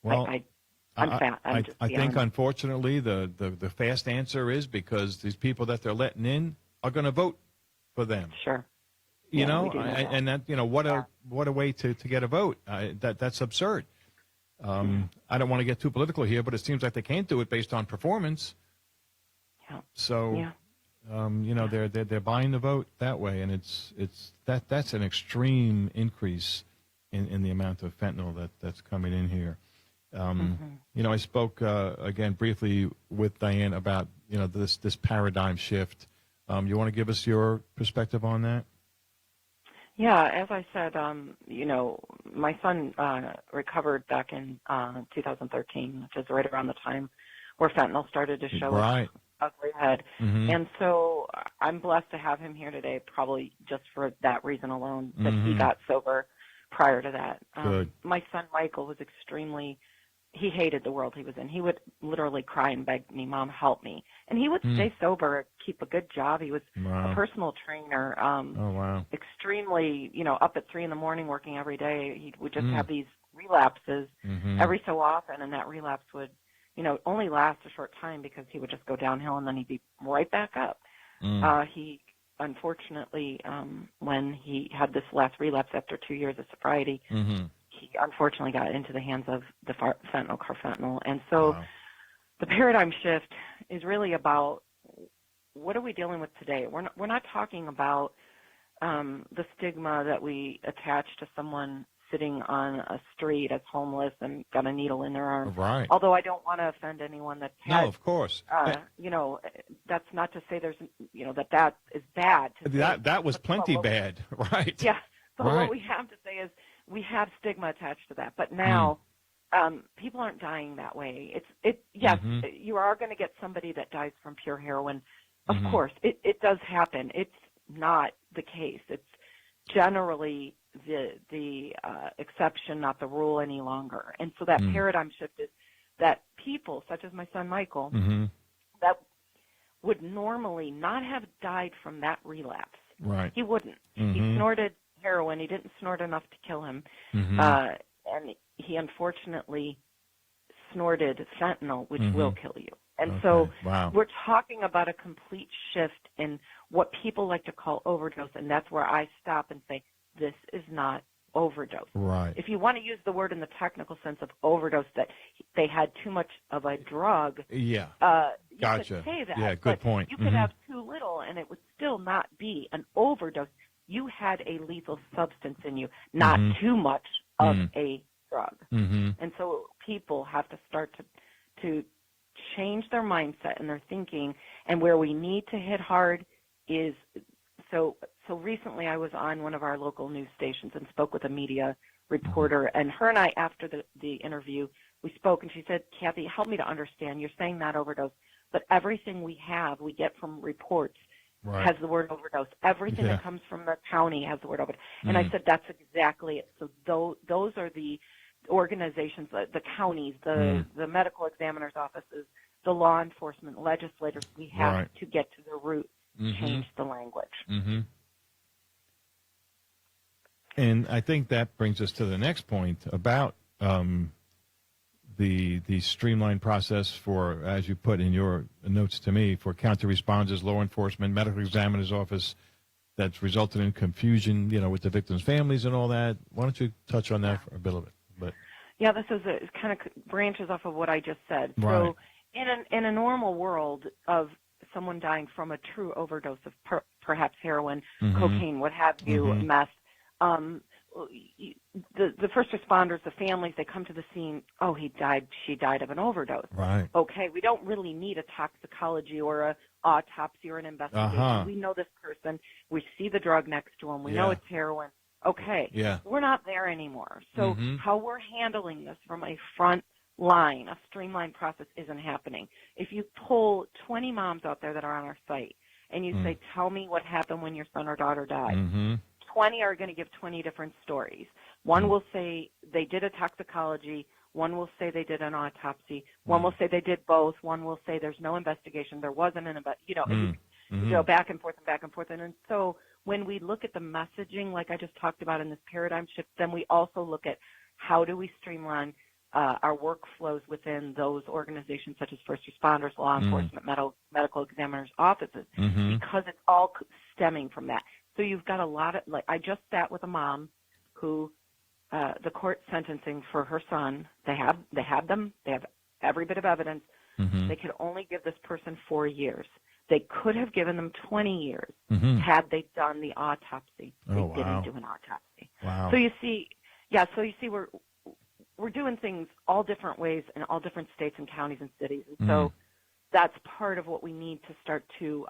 Well, I'm fat. I think, unfortunately, the fast answer is because these people that they're letting in are going to vote for them. Sure. You know, and that, you know, what a way to get a vote. That's absurd. I don't want to get too political here, but it seems like they can't do it based on performance. Yeah. So, you know, they're buying the vote that way, and that's an extreme increase in the amount of fentanyl that's coming in here. You know, I spoke again briefly with Diane about, you know, this paradigm shift. You want to give us your perspective on that? Yeah, as I said, you know, my son recovered back in 2013, which is right around the time where fentanyl started to show its ugly head. And so I'm blessed to have him here today, probably just for that reason alone, that he got sober prior to that. My son Michael was he hated the world he was in. He would literally cry and beg me, Mom, help me. And he would stay sober, keep a good job. He was a personal trainer, extremely, you know, up at 3 a.m. working every day. He would just have these relapses every so often, and that relapse would, you know, only last a short time because he would just go downhill and then he'd be right back up. He, unfortunately, when he had this last relapse after 2 years of sobriety, he unfortunately got into the hands of the fentanyl, carfentanil. And so the paradigm shift is really about what are we dealing with today? We're not talking about the stigma that we attach to someone sitting on a street as homeless and got a needle in their arm. Right. Although I don't want to offend anyone that has, no, of course. You know, that's not to say there's, you know, that is bad. That was plenty bad, right? Yeah. So what we have to say is we have stigma attached to that. But now people aren't dying that way. Yes, you are going to get somebody that dies from pure heroin. Of course, it does happen. It's not the case. It's generally the exception, not the rule any longer. And so that paradigm shift is that people, such as my son Michael, that would normally not have died from that relapse. Right. He wouldn't. He snorted heroin. He didn't snort enough to kill him. And he unfortunately snorted fentanyl, which will kill you. And so we're talking about a complete shift in what people like to call overdose, and that's where I stop and say, this is not overdose. Right. If you want to use the word in the technical sense of overdose, that they had too much of a drug, you could say that. Yeah, good point. You could have too little, and it would still not be an overdose. You had a lethal substance in you, not too much of a drug. And so people have to start to change their mindset and their thinking, and where we need to hit hard is so recently I was on one of our local news stations and spoke with a media reporter, and her and I, after the interview, we spoke, and she said, Cathy, help me to understand. You're saying not overdose, but everything we get from reports has the word overdose. Everything that comes from the county has the word overdose. And I said, that's exactly it. So those are the organizations, the counties, the medical examiner's offices, the law enforcement, legislators. We have to get to the root, change the language. And I think that brings us to the next point about the streamlined process for, as you put in your notes to me, for county responders, law enforcement, medical examiner's office, that's resulted in confusion, you know, with the victims' families and all that. Why don't you touch on that for a bit of it? Yeah, this is it kind of branches off of what I just said. Right. So in a normal world of someone dying from a true overdose of perhaps heroin, cocaine, what have you, meth, the first responders, the families, they come to the scene, oh, she died of an overdose. Right. Okay, we don't really need a toxicology or a autopsy or an investigation. We know this person. We see the drug next to him. We know it's heroin. Okay, we're not there anymore. So how we're handling this from a front line, a streamlined process, isn't happening. If you pull 20 moms out there that are on our site and you say, tell me what happened when your son or daughter died, 20 are going to give 20 different stories. One will say they did a toxicology. One will say they did an autopsy. One will say they did both. One will say there's no investigation. There wasn't an investigation. You know, back and forth and back and forth. And so when we look at the messaging, like I just talked about in this paradigm shift, then we also look at how do we streamline our workflows within those organizations, such as first responders, law enforcement, medical examiners' offices, because it's all stemming from that. So you've got a lot of, like, I just sat with a mom who the court sentencing for her son, they have every bit of evidence. They could only give this person 4 years. They could have given them 20 years had they done the autopsy. They didn't do an autopsy. Wow. So you see, we're doing things all different ways in all different states and counties and cities. And so that's part of what we need to start to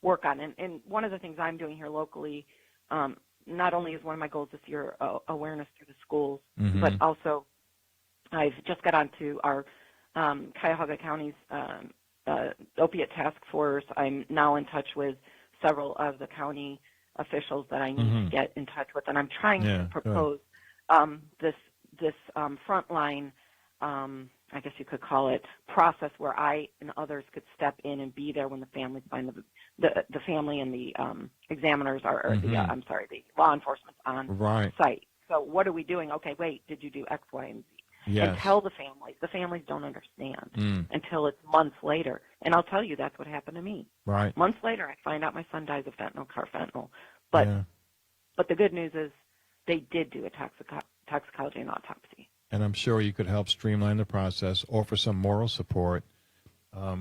work on. And one of the things I'm doing here locally, not only is one of my goals this year awareness through the schools, but also I've just got onto our Cuyahoga County's opiate task force. I'm now in touch with several of the county officials that I need to get in touch with, and I'm trying to propose this frontline, I guess you could call it, process where I and others could step in and be there when the families find the family and the examiners are, the law enforcement's on site. So what are we doing? Okay, wait, did you do X, Y, and Z? Yes. And tell the families. The families don't understand until it's months later. And I'll tell you, that's what happened to me. Right. Months later, I find out my son dies of carfentanil. But the good news is they did do a toxicology and autopsy. And I'm sure you could help streamline the process, offer some moral support. I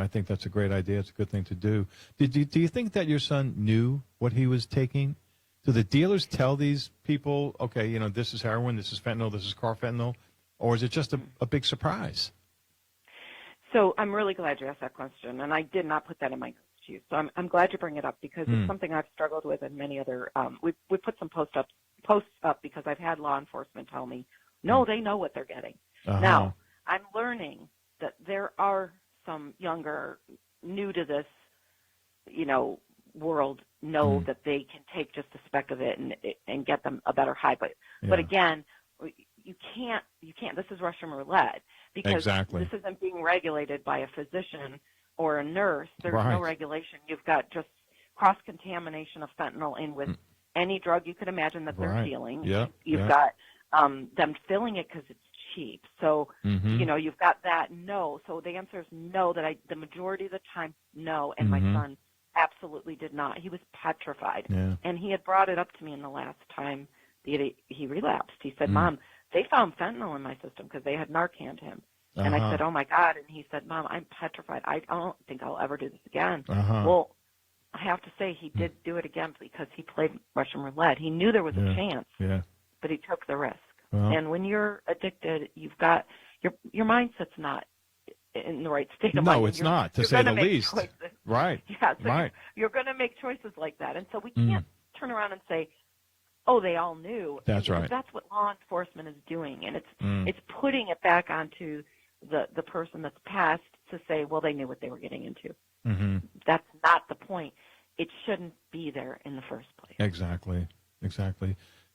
think that's a great idea. It's a good thing to do. Do you think that your son knew what he was taking? Do the dealers tell these people, okay, this is heroin, this is fentanyl, this is carfentanil, or is it just a big surprise? So I'm really glad you asked that question, and I did not put that in my notes to you. So I'm glad you bring it up because it's something I've struggled with, and many other. We put some posts up because I've had law enforcement tell me, no, they know what they're getting. Now I'm learning that there are some younger, new to this, world know that they can take just a speck of it and get them a better high. But again, you can't. This is Russian roulette because this isn't being regulated by a physician or a nurse. There's no regulation. You've got just cross-contamination of fentanyl in with any drug you could imagine that they're dealing. You've got them filling it because it's cheap. So, you've got that no. So the answer is no, the majority of the time, no. And my son absolutely did not. He was petrified. And he had brought it up to me in the last time he relapsed. He said, Mom, they found fentanyl in my system because they had Narcaned him. And I said, oh, my God. And he said, Mom, I'm petrified. I don't think I'll ever do this again. Well, I have to say he did do it again because he played Russian roulette. He knew there was a chance, but he took the risk. And when you're addicted, you've got your mindset's not in the right state of mind. No, it's not, to say the least. Choices. Right. Yeah, so you're going to make choices like that. And so we can't turn around and say, oh, they all knew. That's right. That's what law enforcement is doing. And it's putting it back onto the person that's passed to say, well, they knew what they were getting into. That's not the point. It shouldn't be there in the first place. Exactly.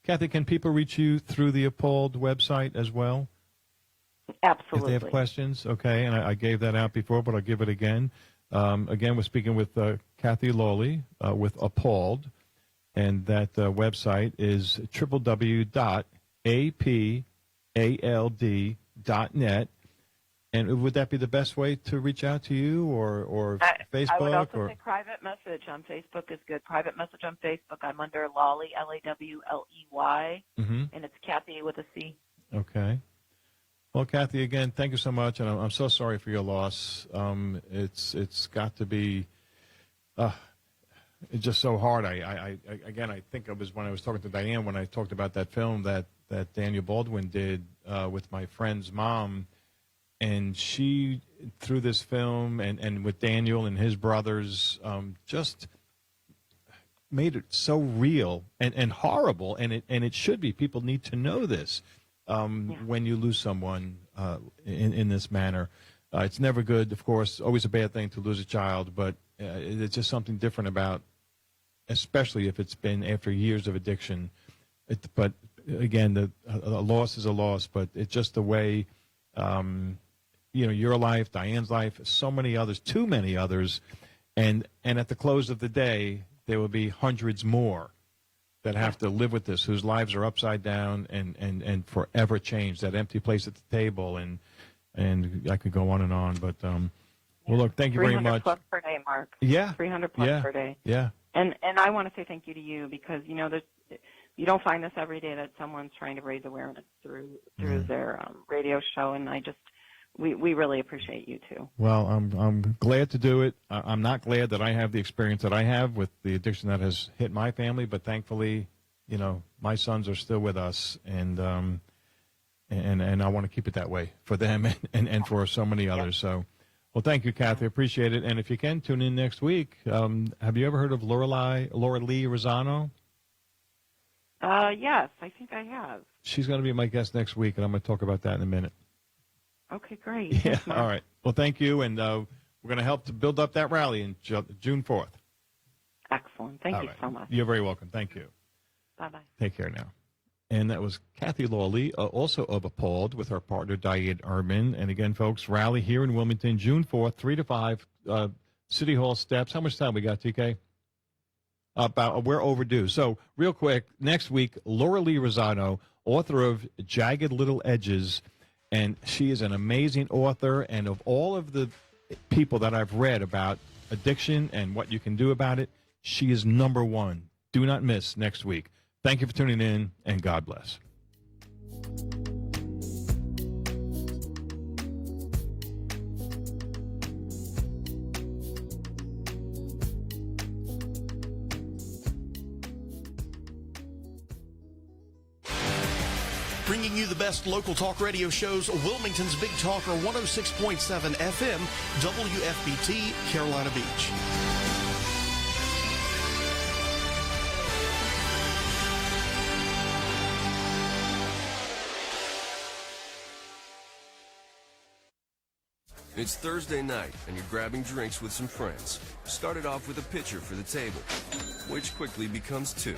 Cathy, can people reach you through the APALD website as well? Absolutely. If they have questions, okay, and I gave that out before, but I'll give it again. Again, we're speaking with Cathy Lawley with APALD, and that website is www.apald.net. And would that be the best way to reach out to you, or Facebook? I would also say private message on Facebook is good. Private message on Facebook. I'm under Lawley, Lawley, and it's Cathy with a C. Okay. Well, Cathy, again, thank you so much, and I'm so sorry for your loss. It's got to be it's just so hard. I think it was when I was talking to Diane when I talked about that film that Daniel Baldwin did with my friend's mom. And she, through this film and with Daniel and his brothers, just made it so real and horrible. And it should be. People need to know this when you lose someone in this manner. It's never good, of course, always a bad thing to lose a child. But it's just something different about, especially if it's been after years of addiction. But, again, a loss is a loss. But it's just the way... your life, Diane's life, so many others, too many others, and at the close of the day, there will be hundreds more that have to live with this, whose lives are upside down and forever changed. That empty place at the table, and I could go on and on. But well, look, thank you very much. 300 plus per day, Mark. Yeah, 300 plus per day. Yeah. And I want to say thank you to you because you don't find this every day that someone's trying to raise awareness through their radio show, and we really appreciate you too. Well, I'm glad to do it. I'm not glad that I have the experience that I have with the addiction that has hit my family, but thankfully, my sons are still with us, and I want to keep it that way for them and for so many others. So, well, thank you, Cathy. Appreciate it. And if you can, tune in next week. Have you ever heard of Laura Lee Rosano? Yes, I think I have. She's going to be my guest next week, and I'm going to talk about that in a minute. Okay, great. Yeah, Thanks, Mark. all right. Well, thank you, and we're going to help to build up that rally on June 4th. Excellent. Thank you so much. You're very welcome. Thank you. Bye-bye. Take care now. And that was Cathy Lawley, also of APALD, with her partner Diane Urban. And again, folks, rally here in Wilmington, June 4th, 3 to 5, City Hall steps. How much time we got, TK? We're overdue. So, real quick, next week, Laura Lee Rosano, author of Jagged Little Edges, and she is an amazing author. And of all of the people that I've read about addiction and what you can do about it, she is number one. Do not miss next week. Thank you for tuning in, and God bless. Bringing you the best local talk radio shows, Wilmington's Big Talker 106.7 FM, WFBT, Carolina Beach. It's Thursday night, and you're grabbing drinks with some friends. Started off with a pitcher for the table, which quickly becomes two.